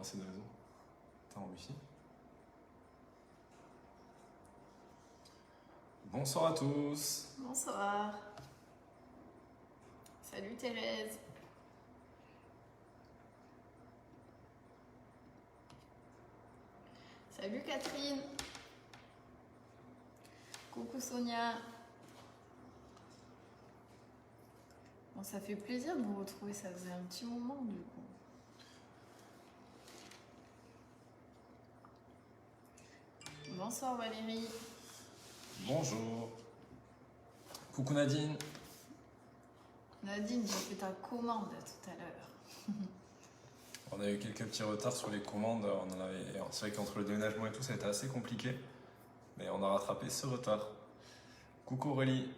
assez de réseau. T'es en wifi. Bonsoir à tous. Bonsoir. Salut Thérèse. Salut Catherine. Coucou Sonia. Bon, ça fait plaisir de vous retrouver, ça faisait un petit moment du coup. Bonsoir Valérie. Bonjour. Coucou Nadine. Nadine, j'ai fait ta commande tout à l'heure. On a eu quelques petits retards sur les commandes. C'est vrai qu'entre le déménagement et tout, ça a été assez compliqué. Mais on a rattrapé ce retard. Coucou Aurélie.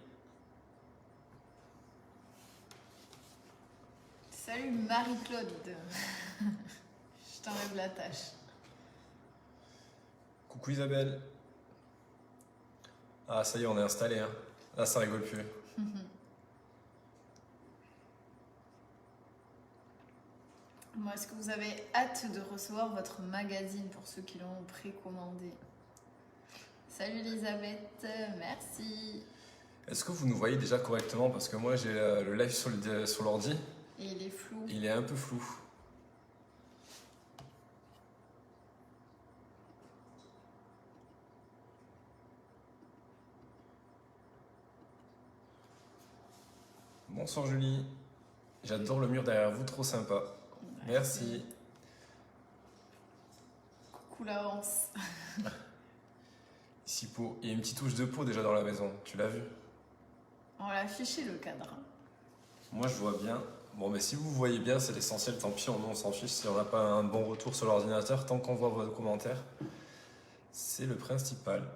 Salut Marie-Claude. Je t'enlève la tâche. Coucou Isabelle. Ah, ça y est, on est installé. Hein. Là, ça rigole plus. Bon, est-ce que vous avez hâte de recevoir votre magazine pour ceux qui l'ont précommandé? Salut Elisabeth, merci. Est-ce que vous nous voyez déjà correctement? Parce que moi, j'ai le live sur l'ordi. Et il est flou. Il est un peu flou. Bonsoir Julie. J'adore le mur derrière vous, trop sympa. Merci. Coucou Laurence. Ici peau. Il y a une petite touche de peau déjà dans la maison, tu l'as vu? On l'a affiché le cadre. Moi je vois bien. Bon mais si vous voyez bien, c'est l'essentiel, tant pis, on s'en fiche si on n'a pas un bon retour sur l'ordinateur, tant qu'on voit vos commentaires, c'est le principal.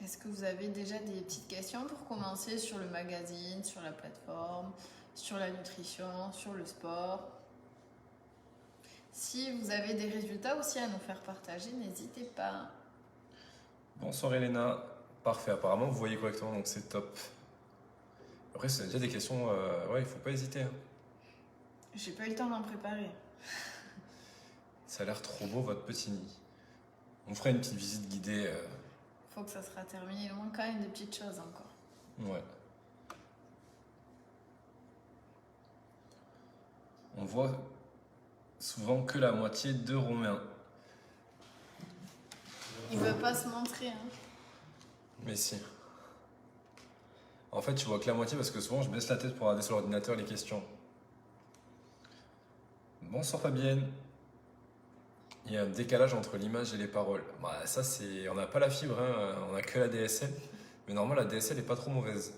Est-ce que vous avez déjà des petites questions pour commencer sur le magazine, sur la plateforme, sur la nutrition, sur le sport? Si vous avez des résultats aussi à nous faire partager, n'hésitez pas. Bonsoir Elena. Parfait, apparemment vous voyez correctement, donc c'est top. Après, si vous avez déjà des questions, ouais, il faut pas hésiter. Hein. J'ai pas eu le temps d'en préparer. Ça a l'air trop beau votre petit nid. On fera une petite visite guidée. Faut que ça sera terminé. Il manque quand même des petites choses encore. Ouais. On voit souvent que la moitié de Romain. Il veut pas se montrer, hein. Mais si. En fait, tu vois que la moitié parce que souvent je baisse la tête pour regarder sur l'ordinateur les questions. Bonsoir Fabienne. Il y a un décalage entre l'image et les paroles. Bah, ça, c'est. On n'a pas la fibre, hein. On n'a que la DSL. Mais normalement, la DSL est pas trop mauvaise.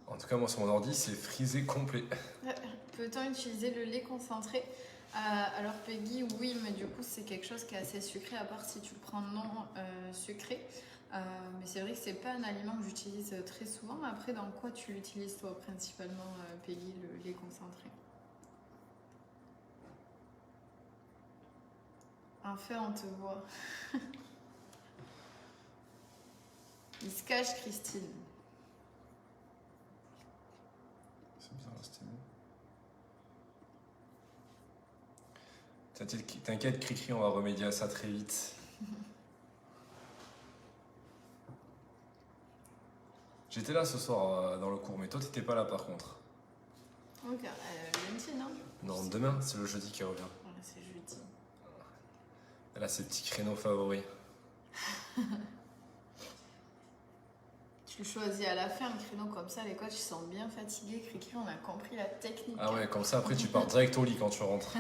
En tout cas, moi sur mon ordi, c'est frisé complet. Peut-on utiliser le lait concentré? Alors Peggy, oui, mais du coup c'est quelque chose qui est assez sucré, à part si tu le prends non sucré. Mais c'est vrai que c'est pas un aliment que j'utilise très souvent. Après, dans quoi tu l'utilises toi principalement, Peggy, le lait concentré? Enfin, on te voit. Il se cache, Christine. C'est bizarre, là, c'était mieux. T'inquiète, Cricri, on va remédier à ça très vite. J'étais là ce soir dans le cours, mais toi t'étais pas là par contre. Ok, lundi, non? Non, demain, c'est le jeudi qui revient. Ouais, c'est jeudi. Elle a ses petits créneaux favoris. Tu le choisis à la fin, le créneau comme ça, les coachs ils sont bien fatigués, Cricri, on a compris la technique. Ah ouais, comme ça après tu pars direct au lit quand tu rentres.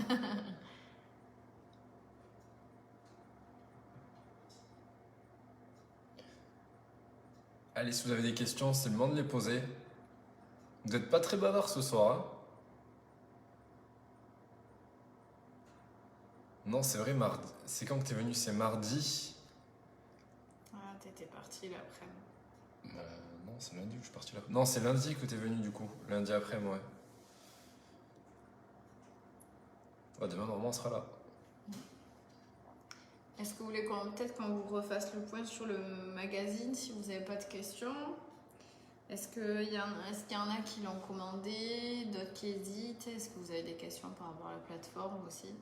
Allez, si vous avez des questions, c'est le moment de les poser. Vous n'êtes pas très bavard ce soir, hein? Non, c'est vrai, mardi. C'est quand que t'es venu? C'est mardi? Ah, t'étais parti l'après-midi. Non, c'est lundi que je suis parti là. Non, c'est lundi que t'es venu du coup. Lundi après, moi. Ouais, demain, normalement, on sera là. Est-ce que vous voulez peut-être qu'on vous refasse le point sur le magazine si vous n'avez pas de questions? Est-ce qu'il y en a qui l'ont commandé, d'autres qui hésitent? Est-ce que vous avez des questions par rapport à la plateforme aussi?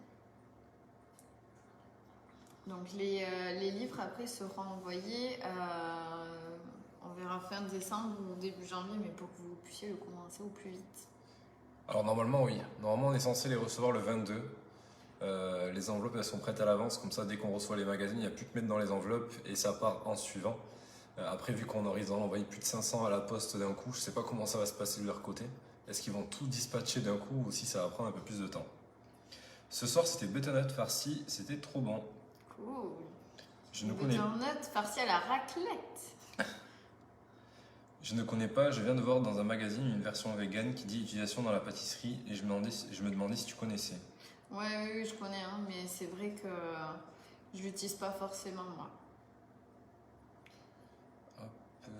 Donc les livres après seront envoyés, on verra fin décembre ou début janvier, mais pour que vous puissiez le commencer au plus vite. Alors normalement oui, normalement on est censé les recevoir le 22. Les enveloppes elles sont prêtes à l'avance, comme ça dès qu'on reçoit les magazines, il n'y a plus que mettre dans les enveloppes et ça part en suivant. Après vu qu'on risque d'en envoyer plus de 500 à la poste d'un coup, je sais pas comment ça va se passer de leur côté. Est-ce qu'ils vont tout dispatcher d'un coup ou si ça va prendre un peu plus de temps. Ce soir c'était butternut farci, c'était trop bon. Cool. Je ne connais Butternut farci à la raclette. Je ne connais pas, je viens de voir dans un magazine une version vegan qui dit utilisation dans la pâtisserie et je me demandais si tu connaissais. Ouais, oui, je connais, hein, mais c'est vrai que je l'utilise pas forcément moi. Hop,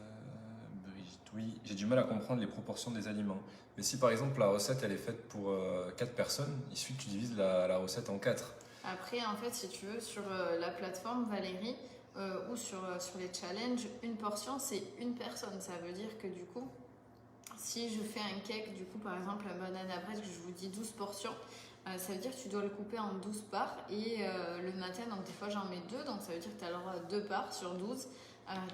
Brigitte, oui, j'ai du mal à comprendre les proportions des aliments. Mais si par exemple la recette elle est faite pour 4 personnes, il suffit que tu divises la recette en 4. Après, en fait, si tu veux, sur la plateforme Valérie ou sur les challenges, une portion c'est une personne. Ça veut dire que du coup, si je fais un cake, du coup, par exemple, un banana bread, que je vous dis 12 portions, ça veut dire que tu dois le couper en 12 parts. Et le matin, donc des fois j'en mets 2, donc ça veut dire que tu as le droit à 2 parts sur 12.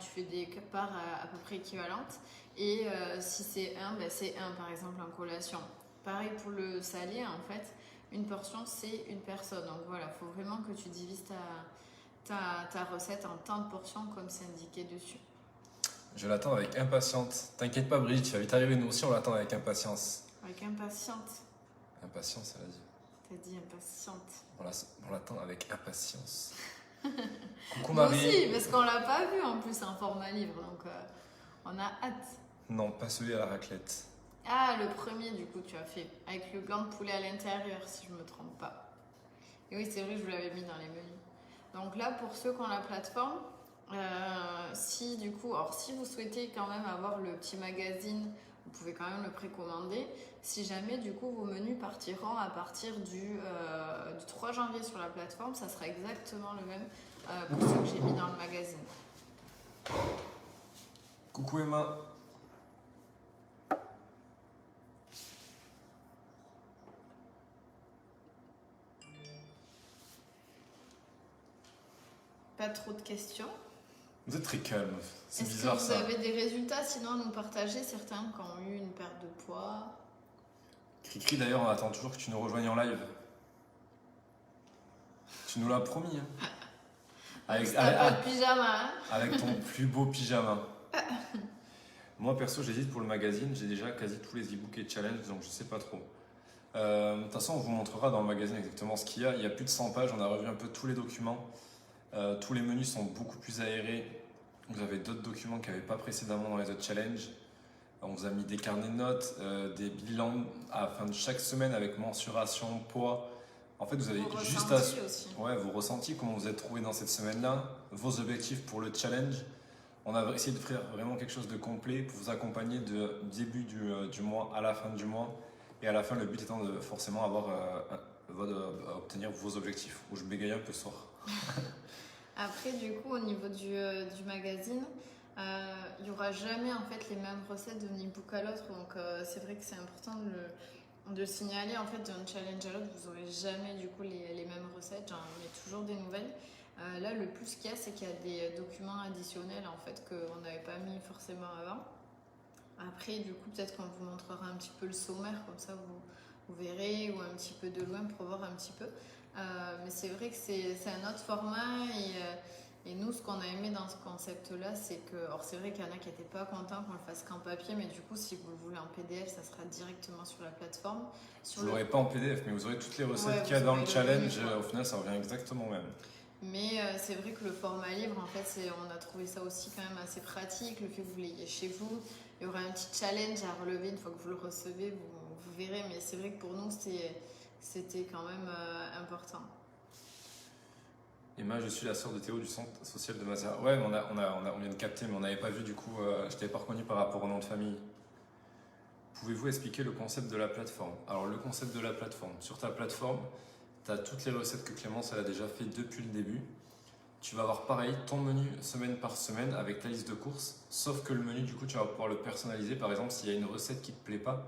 Tu fais des parts à peu près équivalentes. Et si c'est 1, ben c'est 1 par exemple en collation. Pareil pour le salé, en fait, une portion c'est une personne. Donc voilà, il faut vraiment que tu divises ta recette en tant de portions comme c'est indiqué dessus. Je l'attends avec impatience. T'inquiète pas Brigitte, tu vas vite arriver, nous aussi on l'attend avec impatience. Avec impatiente. Impatience, elle a dit. T'as dit impatiente. On l'attend avec impatience. Coucou Moi Marie. aussi, parce qu'on l'a pas vu en plus en format livre, donc on a hâte. Non, pas celui à la raclette. Ah, le premier du coup tu as fait, avec le blanc de poulet à l'intérieur si je me trompe pas. Et oui, c'est vrai, je vous l'avais mis dans les menus. Donc là, pour ceux qui ont la plateforme, si du coup, alors si vous souhaitez quand même avoir le petit magazine, vous pouvez quand même le précommander. Si jamais du coup vos menus partiront à partir du 3 janvier sur la plateforme, ça sera exactement le même pour ceux que j'ai mis dans le magazine. Coucou Emma. Pas trop de questions. Vous êtes très calme, c'est Est-ce bizarre que vous ça. avez des résultats sinon à nous partager, certains qui ont eu une perte de poids? Cricri d'ailleurs, on attend toujours que tu nous rejoignes en live. Tu nous l'as promis. Hein. Avec pas de pyjama, hein. Avec ton plus beau pyjama. Moi perso j'hésite pour le magazine, j'ai déjà quasi tous les e-books et challenges donc je sais pas trop. De toute façon on vous montrera dans le magazine exactement ce qu'il y a. Il y a plus de 100 pages, on a revu un peu tous les documents. Tous les menus sont beaucoup plus aérés. Vous avez d'autres documents qu'il n'y avait pas précédemment dans les autres challenges. On vous a mis des carnets de notes, des bilans à la fin de chaque semaine avec mensuration, poids. En fait, vous avez Vos juste ressentis aussi. Ouais, vos ressentis, comment vous êtes trouvé dans cette semaine-là, vos objectifs pour le challenge. On a essayé de faire vraiment quelque chose de complet pour vous accompagner du début du mois à la fin du mois. Et à la fin, le but étant de forcément obtenir vos objectifs. Où je bégaye un peu ce soir. Après, du coup, au niveau du magazine, il n'y aura jamais en fait les mêmes recettes d'un e-book à l'autre. Donc, c'est vrai que c'est important de le signaler. En fait, d'un challenge à l'autre, vous n'aurez jamais du coup les mêmes recettes. J'en mets toujours des nouvelles. Là, le plus qu'il y a, c'est qu'il y a des documents additionnels en fait qu'on n'avait pas mis forcément avant. Après, du coup, peut-être qu'on vous montrera un petit peu le sommaire, comme ça vous verrez, ou un petit peu de loin pour voir un petit peu. Mais c'est vrai que c'est un autre format et nous, ce qu'on a aimé dans ce concept-là, c'est que, alors c'est vrai qu'il y en a qui n'étaient pas contents qu'on le fasse qu'en papier, mais du coup, si vous le voulez en PDF, ça sera directement sur la plateforme. Vous l'aurez pas en PDF, mais vous aurez toutes les recettes qu'il y a dans le challenge. Au final, ça revient exactement au même. Mais c'est vrai que le format livre, en fait, on a trouvé ça aussi quand même assez pratique. Le fait que vous l'ayez chez vous, il y aura un petit challenge à relever une fois que vous le recevez, vous verrez. Mais c'est vrai que pour nous, c'était quand même important. Emma, je suis la sœur de Théo du centre social de Mazars. Ouais, on vient de capter, mais on n'avait pas vu du coup, je t'avais pas reconnu par rapport au nom de famille. Pouvez-vous expliquer le concept de la plateforme? Alors, le concept de la plateforme, sur ta plateforme, tu as toutes les recettes que Clémence elle a déjà fait depuis le début. tu vas avoir pareil ton menu semaine par semaine avec ta liste de courses, sauf que le menu, du coup, tu vas pouvoir le personnaliser. Par exemple, s'il y a une recette qui te plaît pas,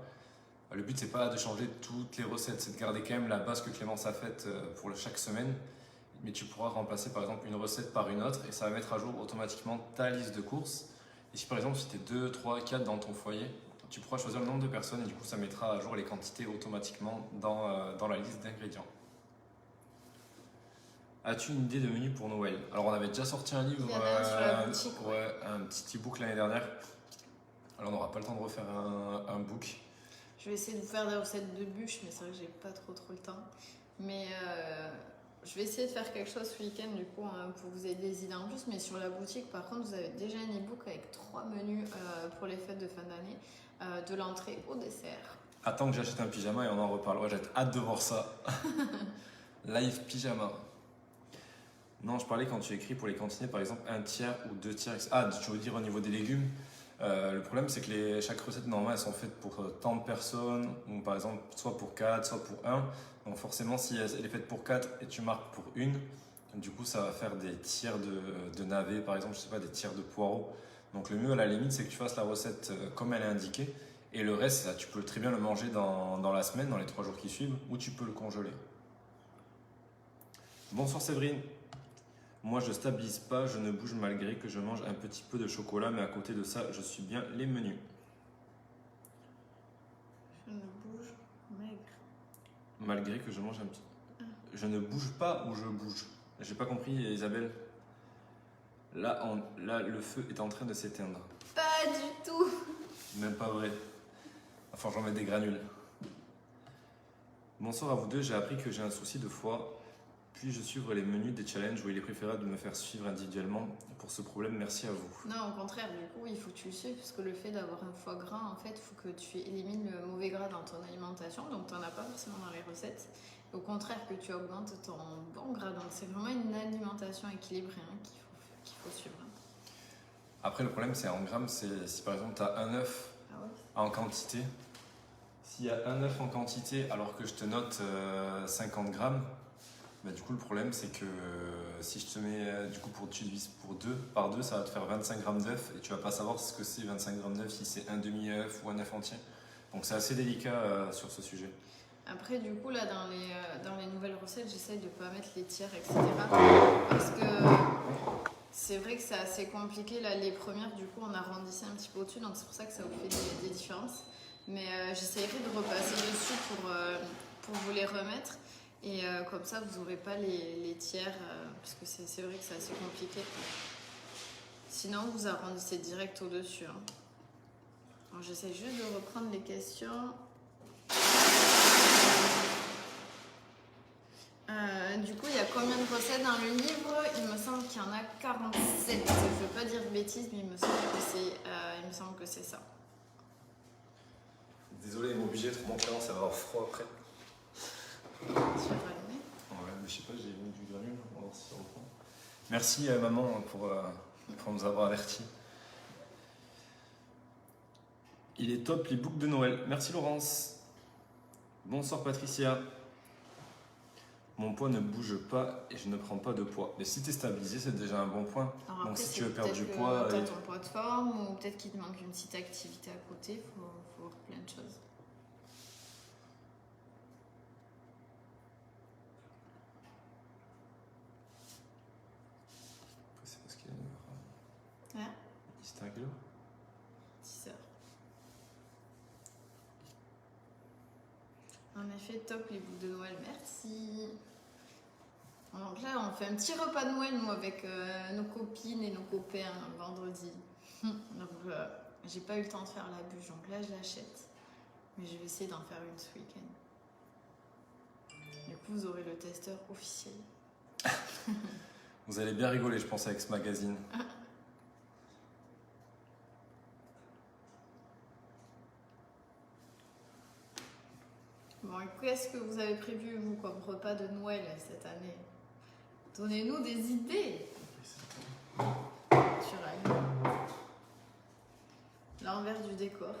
le but, c'est pas de changer toutes les recettes, c'est de garder quand même la base que Clémence a faite pour chaque semaine. Mais tu pourras remplacer par exemple une recette par une autre et ça va mettre à jour automatiquement ta liste de courses. Et si par exemple, si tu es 2, 3, 4 dans ton foyer, tu pourras choisir le nombre de personnes et du coup, ça mettra à jour les quantités automatiquement dans la liste d'ingrédients. As-tu une idée de menu pour Noël? Alors, on avait déjà sorti un livre, Il y en a un sur la boutique, ouais, un petit e-book l'année dernière. Alors, on n'aura pas le temps de refaire un book. Je vais essayer de vous faire des recettes de bûches, mais c'est vrai que j'ai pas trop le temps. Mais je vais essayer de faire quelque chose ce week-end du coup pour vous aider des idées en plus. Mais sur la boutique, par contre, vous avez déjà un e-book avec 3 menus pour les fêtes de fin d'année, de l'entrée au dessert. Attends que j'achète un pyjama et on en reparle. Ouais, j'ai hâte de voir ça. Live pyjama. Non, je parlais quand tu écris pour les cantiner, par exemple, 1 tiers ou 2 tiers. Ah, tu veux dire au niveau des légumes. Le problème, c'est que chaque recette, normalement, elles sont faites pour tant de personnes, ou par exemple, soit pour 4, soit pour 1. Donc forcément, si elle est faite pour 4 et tu marques pour 1, du coup, ça va faire des tiers de navets, par exemple, je sais pas, des tiers de poireaux. Donc le mieux, à la limite, c'est que tu fasses la recette comme elle est indiquée. Et le reste, ça, tu peux très bien le manger dans la semaine, dans les 3 jours qui suivent, ou tu peux le congeler. Bonsoir Séverine. Moi, je stabilise pas, je ne bouge malgré que je mange un petit peu de chocolat, mais à côté de ça, je suis bien les menus. Je ne bouge maigre. Malgré que je mange un petit... Je ne bouge pas ou je bouge? J'ai pas compris, Isabelle. Là, le feu est en train de s'éteindre. Pas du tout. Même pas vrai. Enfin, j'en mets des granules. Bonsoir à vous deux, j'ai appris que j'ai un souci de foie. Puis-je suivre les menus des challenges où il est préférable de me faire suivre individuellement pour ce problème? Merci à vous. Non, au contraire, du coup, il faut que tu le suives parce que le fait d'avoir un foie gras, en fait, il faut que tu élimines le mauvais gras dans ton alimentation. Donc, tu n'en as pas forcément dans les recettes. Au contraire, que tu augmentes ton bon gras. Donc, c'est vraiment une alimentation équilibrée qu'il faut suivre. Après, le problème, c'est en grammes, c'est si par exemple, tu as un œuf en quantité. S'il y a un œuf en quantité alors que je te note 50 grammes, bah, du coup, le problème, c'est que si je te mets, du coup, tu divises par 2, ça va te faire 25 grammes d'œuf et tu vas pas savoir ce que c'est 25 grammes d'œuf, si c'est un demi-œuf ou un œuf entier. Donc, c'est assez délicat sur ce sujet. Après, du coup, là, dans les nouvelles recettes, j'essaye de ne pas mettre les tiers, etc. Parce que c'est vrai que c'est assez compliqué. Là, les premières, du coup, on arrondissait un petit peu au-dessus, donc c'est pour ça que ça vous fait des différences. Mais j'essayerai de repasser dessus pour vous les remettre. Et comme ça, vous n'aurez pas les tiers, parce que c'est vrai que c'est assez compliqué. Sinon, vous arrondissez direct au-dessus. Hein. Alors, j'essaie juste de reprendre les questions. Du coup, il y a combien de recettes dans le livre? Il me semble qu'il y en a 47. Je ne veux pas dire de bêtises, mais il me semble que c'est ça. Désolé, ils m'ont obligé de remonter, ça va avoir froid après. Tu vas rallumer? Ouais, mais je sais pas, j'ai mis du granule, on va voir si ça reprend. Merci maman pour nous avoir avertis. Il est top les boucles de Noël. Merci Laurence. Bonsoir Patricia. Mon poids ne bouge pas et je ne prends pas de poids. Mais si tu es stabilisé, c'est déjà un bon point. Alors donc après, si tu veux perdre du poids... Tu as ton poids de forme ou peut-être qu'il te manque une petite activité à côté. Il faut voir plein de choses. C'est parce qu'il y a une heure. Ouais. C'était à quelle heure? 10 heures. En effet, top les boucles de Noël, merci. Donc là, on fait un petit repas de Noël, nous, avec nos copines et nos copains, vendredi. Donc, j'ai pas eu le temps de faire la bûche, donc là, je l'achète. Mais je vais essayer d'en faire une ce week-end. Du coup, vous aurez le testeur officiel. Vous allez bien rigoler, je pense, avec ce magazine. Bon, et qu'est-ce que vous avez prévu, vous, comme repas de Noël cette année? Donnez-nous des idées. Tu râles. L'envers du décor.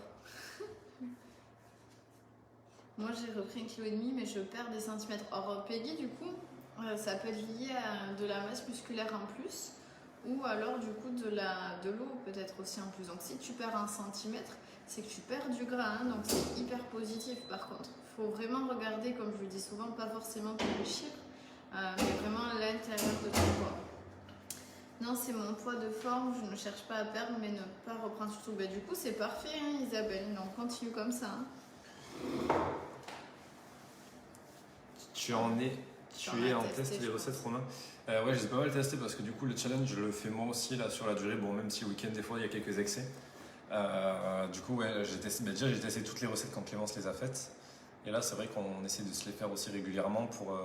Moi, j'ai repris 1,5 kg, mais je perds des centimètres. Or, Peggy, du coup, Ça peut être lié à de la masse musculaire en plus ou alors du coup de l'eau peut-être aussi en plus. Donc si tu perds 1 centimètre, c'est que tu perds du gras, hein, donc c'est hyper positif par contre. Il faut vraiment regarder, comme je le dis souvent, pas forcément pour les chiffres, mais vraiment à l'intérieur de ton corps. Non, c'est mon poids de forme, je ne cherche pas à perdre, mais ne pas reprendre surtout. Bah, du coup, c'est parfait, hein, Isabelle, donc continue comme ça. Hein. Tu es en test les recettes, Romain. Ouais, je les ai pas mal testé parce que du coup, le challenge, je le fais moi aussi là sur la durée. Bon, même si le week-end, des fois, il y a quelques excès. Du coup, ouais, j'ai testé, déjà, j'ai testé toutes les recettes quand Clémence les a faites. Et là, c'est vrai qu'on essaie de se les faire aussi régulièrement pour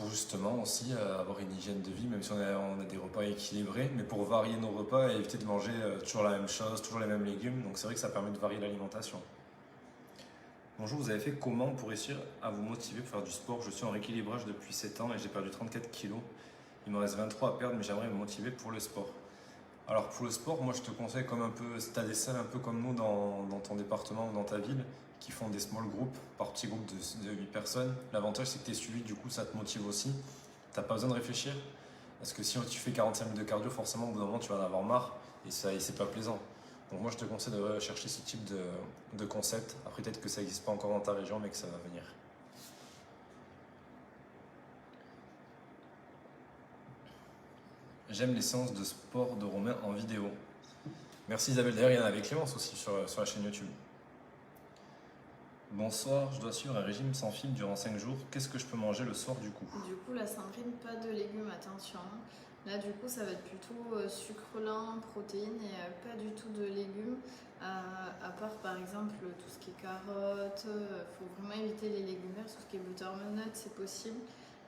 justement aussi avoir une hygiène de vie, même si on a des repas équilibrés, mais pour varier nos repas et éviter de manger toujours la même chose, toujours les mêmes légumes. Donc c'est vrai que ça permet de varier l'alimentation. Bonjour, vous avez fait comment pour réussir à vous motiver pour faire du sport? Je suis en rééquilibrage depuis 7 ans et j'ai perdu 34 kilos. Il me reste 23 à perdre, mais j'aimerais me motiver pour le sport. Alors pour le sport, moi je te conseille comme un peu, si tu as des salles un peu comme nous dans ton département ou dans ta ville, qui font des small groups par petits groupes de 8 personnes. L'avantage c'est que tu es suivi, du coup ça te motive aussi. Tu n'as pas besoin de réfléchir. Parce que si tu fais 45 minutes de cardio, forcément au bout d'un moment tu vas en avoir marre et c'est pas plaisant. Donc moi je te conseille de chercher ce type de concept. Après peut-être que ça n'existe pas encore dans ta région mais que ça va venir. J'aime les séances de sport de Romain en vidéo. Merci Isabelle. D'ailleurs il y en a avec Clémence aussi sur la chaîne YouTube. Bonsoir, je dois suivre un régime sans fil durant 5 jours. Qu'est-ce que je peux manger le soir du coup? Du coup, la Sandrine, pas de légumes, attention. Là, du coup, ça va être plutôt sucre lent, protéines et pas du tout de légumes. À part, par exemple, tout ce qui est carottes. Faut vraiment éviter les légumes verts. Tout ce qui est buttermilk, c'est possible.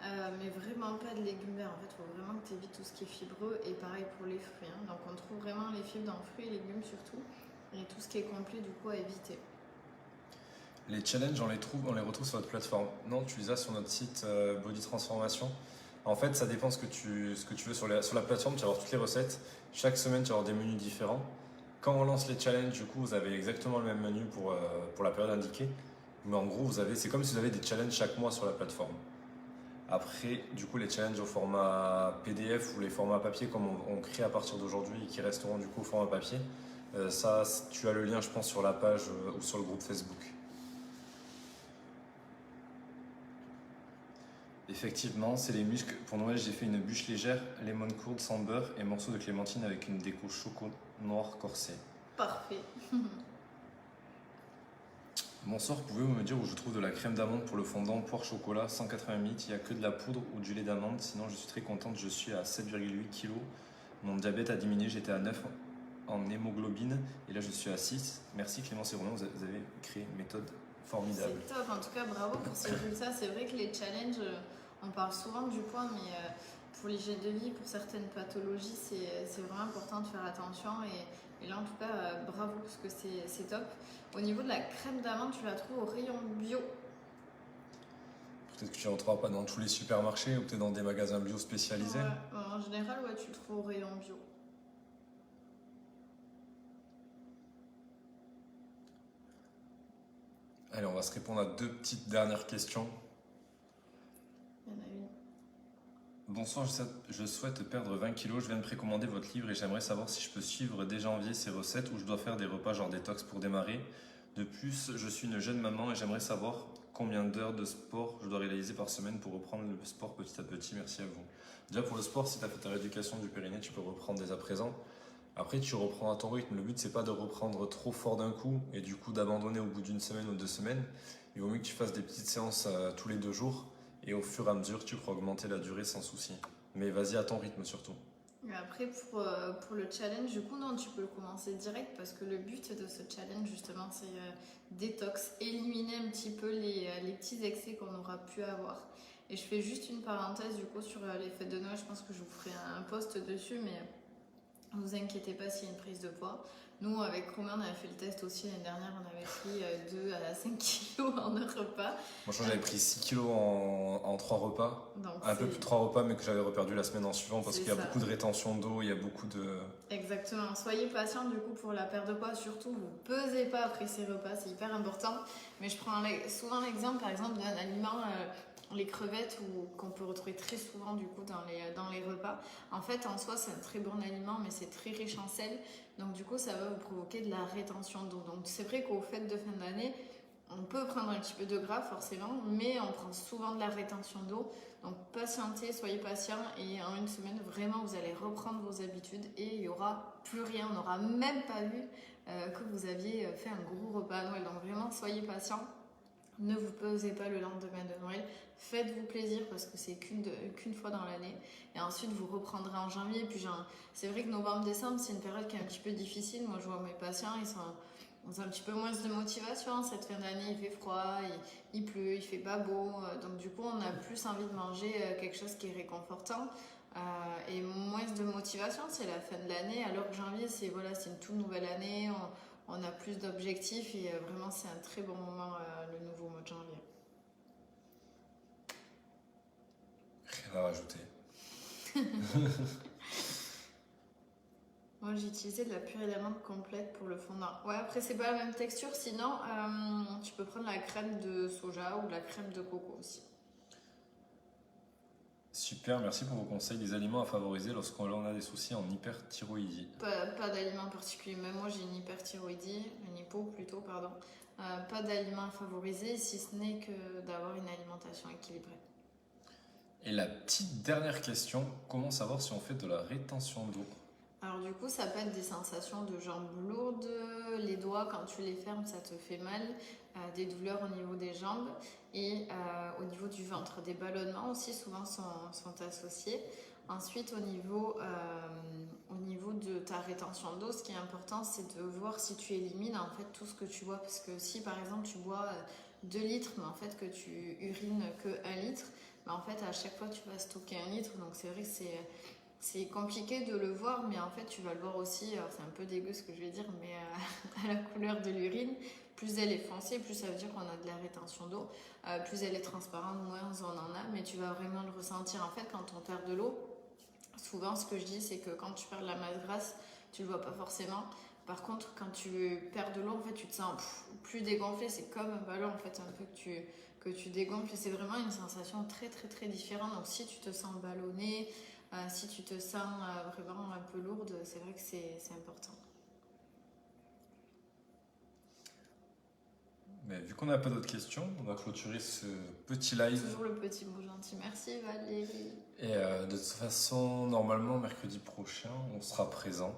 Mais vraiment pas de légumes verts. En fait, il faut vraiment que tu évites tout ce qui est fibreux. Et pareil pour les fruits. Hein. Donc, on trouve vraiment les fibres dans fruits et légumes surtout. Et tout ce qui est complet, du coup, à éviter. Les challenges, on les retrouve sur notre plateforme. Non, tu les as sur notre site Body Transformation. En fait, ça dépend ce que tu veux. Sur la plateforme, tu vas avoir toutes les recettes. Chaque semaine, tu vas avoir des menus différents. Quand on lance les challenges, du coup, vous avez exactement le même menu pour la période indiquée. Mais en gros, c'est comme si vous avez des challenges chaque mois sur la plateforme. Après, du coup, les challenges au format PDF ou les formats papier, comme on crée à partir d'aujourd'hui et qui resteront du coup au format papier, ça, tu as le lien, je pense, sur la page ou sur le groupe Facebook. Effectivement, c'est les muscles. Pour Noël, j'ai fait une bûche légère, lemon curd sans beurre et morceaux de clémentine avec une déco choco noir corsé. Parfait. Bonsoir, pouvez-vous me dire où je trouve de la crème d'amande pour le fondant poire chocolat 180 ml? Il n'y a que de la poudre ou du lait d'amande, sinon je suis très contente, je suis à 7,8 kg. Mon diabète a diminué, j'étais à 9 en hémoglobine et là je suis à 6. Merci Clémence et Romain, vous avez créé une méthode formidable. C'est top, en tout cas bravo pour ces résultats. C'est vrai que les challenges, on parle souvent du poids, mais pour l'hygiène de vie, pour certaines pathologies, c'est vraiment important de faire attention. Et là, en tout cas, bravo, parce que c'est top. Au niveau de la crème d'amande, tu la trouves au rayon bio. Peut-être que tu ne retrouveras pas dans tous les supermarchés ou peut-être dans des magasins bio spécialisés. Ouais, en général, ouais, tu le trouves au rayon bio. Allez, on va se répondre à 2 petites dernières questions. Il y en a une. Bonsoir, je souhaite perdre 20 kilos. Je viens de précommander votre livre et j'aimerais savoir si je peux suivre dès janvier ces recettes ou je dois faire des repas genre détox pour démarrer. De plus, je suis une jeune maman et j'aimerais savoir combien d'heures de sport je dois réaliser par semaine pour reprendre le sport petit à petit. Merci à vous. Déjà pour le sport, si tu as fait ta rééducation du périnée, tu peux reprendre dès à présent. Après, tu reprends à ton rythme. Le but, c'est pas de reprendre trop fort d'un coup et du coup d'abandonner au bout d'une semaine ou 2 semaines. Il vaut mieux que tu fasses des petites séances tous les 2 jours. Et au fur et à mesure, tu pourras augmenter la durée sans souci. Mais vas-y à ton rythme surtout. Et après, pour le challenge, du coup, non, tu peux le commencer direct parce que le but de ce challenge, justement, c'est détox, éliminer un petit peu les petits excès qu'on aura pu avoir. Et je fais juste une parenthèse, du coup, sur les fêtes de Noël. Je pense que je vous ferai un post dessus, mais ne vous inquiétez pas s'il y a une prise de poids. Nous, avec Romain, on avait fait le test aussi l'année dernière. On avait pris 2 à 5 kilos en un repas. Moi, je j'avais pris 6 kilos en 3 repas. Donc, un peu plus de 3 repas, mais que j'avais reperdu la semaine en suivant parce qu'il y a beaucoup de rétention d'eau, il y a beaucoup de... Exactement. Soyez patient du coup pour la perte de poids. Surtout, vous ne pesez pas après ces repas. C'est hyper important. Mais je prends souvent l'exemple, par exemple, d'un aliment les crevettes qu'on peut retrouver très souvent du coup dans les repas. En fait, en soi, c'est un très bon aliment, mais c'est très riche en sel. Donc du coup, ça va vous provoquer de la rétention d'eau. Donc c'est vrai qu'aux fêtes de fin d'année, on peut prendre un petit peu de gras forcément, mais on prend souvent de la rétention d'eau. Donc patientez, soyez patient et en une semaine, vraiment, vous allez reprendre vos habitudes et il n'y aura plus rien. On n'aura même pas vu que vous aviez fait un gros repas à Noël. Donc vraiment, soyez patient. Ne vous pesez pas le lendemain de Noël. Faites-vous plaisir parce que c'est qu'une fois dans l'année. Et ensuite, vous reprendrez en janvier. Et puis, c'est vrai que novembre-décembre, c'est une période qui est un petit peu difficile. Moi, je vois mes patients, ils ont un petit peu moins de motivation. Cette fin d'année, il fait froid, il pleut, il fait pas beau. Donc, du coup, on a plus envie de manger quelque chose qui est réconfortant. Et moins de motivation, c'est la fin de l'année. Alors que janvier, c'est une toute nouvelle année. On a plus d'objectifs et vraiment c'est un très bon moment le nouveau mois de janvier. Rien à rajouter. Moi j'ai utilisé de la purée d'amande complète pour le fondant. Ouais, après c'est pas la même texture, sinon tu peux prendre la crème de soja ou la crème de coco aussi. Super, merci pour vos conseils. Les aliments à favoriser lorsqu'on a des soucis en hyperthyroïdie. Pas d'aliments particuliers, même moi j'ai une hyperthyroïdie, une hypo plutôt, pardon. Pas d'aliments à favoriser si ce n'est que d'avoir une alimentation équilibrée. Et la petite dernière question, comment savoir si on fait de la rétention d'eau? Alors du coup, ça peut être des sensations de jambes lourdes, les doigts quand tu les fermes, ça te fait mal, des douleurs au niveau des jambes et au niveau du ventre. Des ballonnements aussi souvent sont associés. Ensuite, au niveau de ta rétention d'eau, ce qui est important, c'est de voir si tu élimines en fait tout ce que tu bois. Parce que si par exemple tu bois 2 litres, mais en fait que tu urines que 1 litre, mais en fait à chaque fois tu vas stocker 1 litre. Donc c'est vrai que c'est compliqué de le voir, mais en fait, tu vas le voir aussi. Alors, c'est un peu dégueu ce que je vais dire, mais à la couleur de l'urine, plus elle est foncée, plus ça veut dire qu'on a de la rétention d'eau. Plus elle est transparente, moins on en a, mais tu vas vraiment le ressentir. En fait, quand on perd de l'eau, souvent, ce que je dis, c'est que quand tu perds de la masse grasse, tu le vois pas forcément. Par contre, quand tu perds de l'eau, en fait, tu te sens plus dégonflé. C'est comme un ballon, en fait, un peu que tu dégonfles. Et c'est vraiment une sensation très, très, très différente. Donc, si tu te sens ballonné, si tu te sens vraiment un peu lourde, c'est vrai que c'est important. Mais vu qu'on n'a pas d'autres questions, on va clôturer ce petit live. Toujours le petit mot gentil. Merci Valérie. Et de toute façon, normalement, mercredi prochain, on sera présent.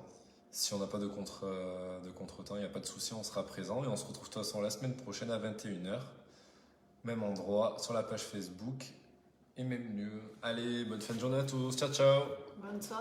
Si on n'a pas de contretemps, il n'y a pas de souci, on sera présent. Et on se retrouve de toute façon la semaine prochaine à 21h. Même endroit, sur la page Facebook. Et même lieu. Allez, bonne fin de journée à tous. Ciao, ciao. Bonne soirée.